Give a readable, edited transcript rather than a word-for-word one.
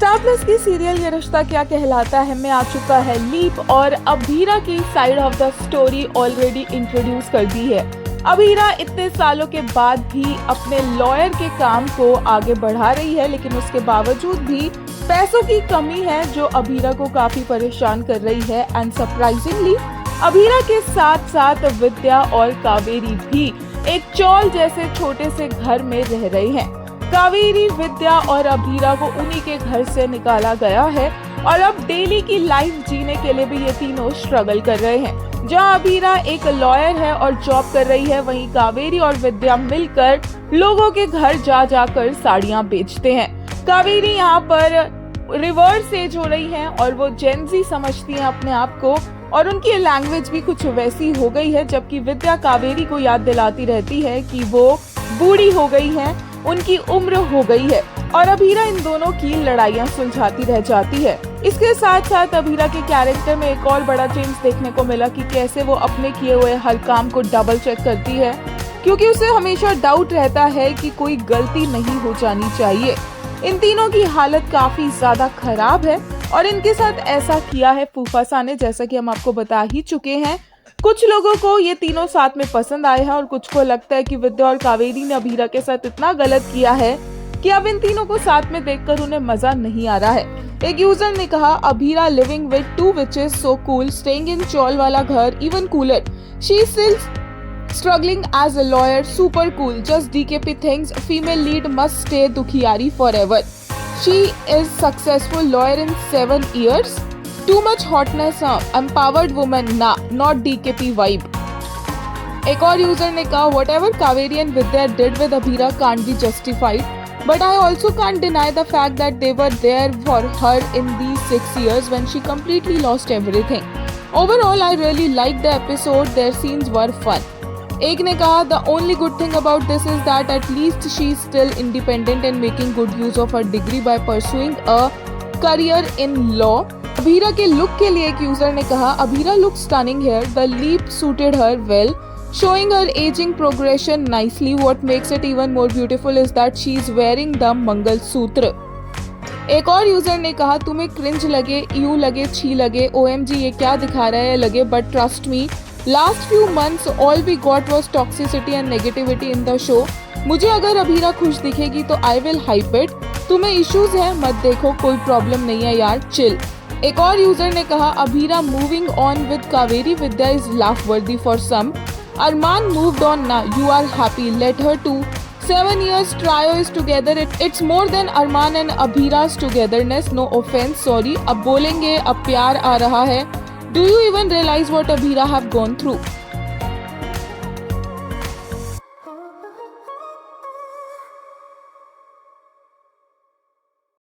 Star plus की serial ये रिश्ता क्या कहलाता है में आ चुका है लीप और अभीरा की side of the story already introduce कर दी है। अभीरा इतने सालों के बाद भी अपने लॉयर के काम को आगे बढ़ा रही है, लेकिन उसके बावजूद भी पैसों की कमी है जो अभीरा को काफी परेशान कर रही है। एंड सरप्राइजिंगली अभीरा के साथ साथ विद्या और कावेरी भी एक चौल जैसे छोटे से घर में रह रहे हैं। कावेरी, विद्या और अभीरा को उन्हीं के घर से निकाला गया है और अब डेली की लाइफ जीने के लिए भी ये तीनों स्ट्रगल कर रहे हैं। जहां अभीरा एक लॉयर है और जॉब कर रही है, वहीं कावेरी और विद्या मिलकर लोगों के घर जा जाकर साड़ियां बेचते हैं। कावेरी यहाँ पर रिवर्स एज हो रही है और वो जेनजी समझती है अपने आप को और उनकी लैंग्वेज भी कुछ वैसी हो गई है, जबकि विद्या कावेरी को याद दिलाती रहती है कि वो बूढ़ी हो गई है, उनकी उम्र हो गई है। और अभीरा इन दोनों की लड़ाइयां सुलझाती रह जाती है। इसके साथ साथ अभीरा के कैरेक्टर में एक और बड़ा चेंज देखने को मिला कि कैसे वो अपने किए हुए हर काम को डबल चेक करती है, क्योंकि उसे हमेशा डाउट रहता है कि कोई गलती नहीं हो जानी चाहिए। इन तीनों की हालत काफी ज्यादा खराब है और इनके साथ ऐसा किया है फूफासा ने, जैसा कि हम आपको बता ही चुके हैं। कुछ लोगों को ये तीनों साथ में पसंद आए हैं और कुछ को लगता है कि विद्या और कावेरी ने अभीरा के साथ इतना गलत किया है कि अब इन तीनों को साथ में देखकर उन्हें मजा नहीं आ रहा है। एक यूजर ने कहा, Abhira living with two witches so cool, staying in chawl वाला घर even cooler, she is still struggling as a lawyer, super cool, just DKP thinks female lead must stay Dukhiari forever. She is successful lawyer in 7 years. Too much hotness, empowered woman, nah, not DKP vibe. एक और user ने कहा, whatever Kaveri and Vidya did with Abhira can't be justified, but I also can't deny the fact that they were there for her in these 6 years when she completely lost everything. Overall, I really liked the episode. Their scenes were fun. एक ने कहा, the only good thing about this is that at least she is still independent and making good use of her degree by pursuing a career in law. Abhira के look के लिए एक user ने कहा, Abhira looks stunning here. The leap suited her well, showing her aging progression nicely. What makes it even more beautiful is that she is wearing the मंगल सूत्र. एक और user ने कहा, तुम्हें क्रिंज लगे, यू लगे, छी लगे, OMG ये क्या दिखा रहा है लगे, but trust me, last few months all we got was toxicity and negativity in the show. मुझे अगर अभीरा खुश दिखेगी तो I will hype it. तुम्हें इश्यूज है मत देखो, कोई प्रॉब्लम नहीं है यार, चिल. एक और यूजर ने कहा, Abhira moving on with Kaveri Vidya is laugh worthy for some. Armaan moved on ना, you are happy, let her too. 7 years trio is together, it's more than Arman and Abhira's togetherness. No offense, sorry. अब बोलेंगे, अब प्यार आ रहा है. Do you even realize what Abhira have gone through?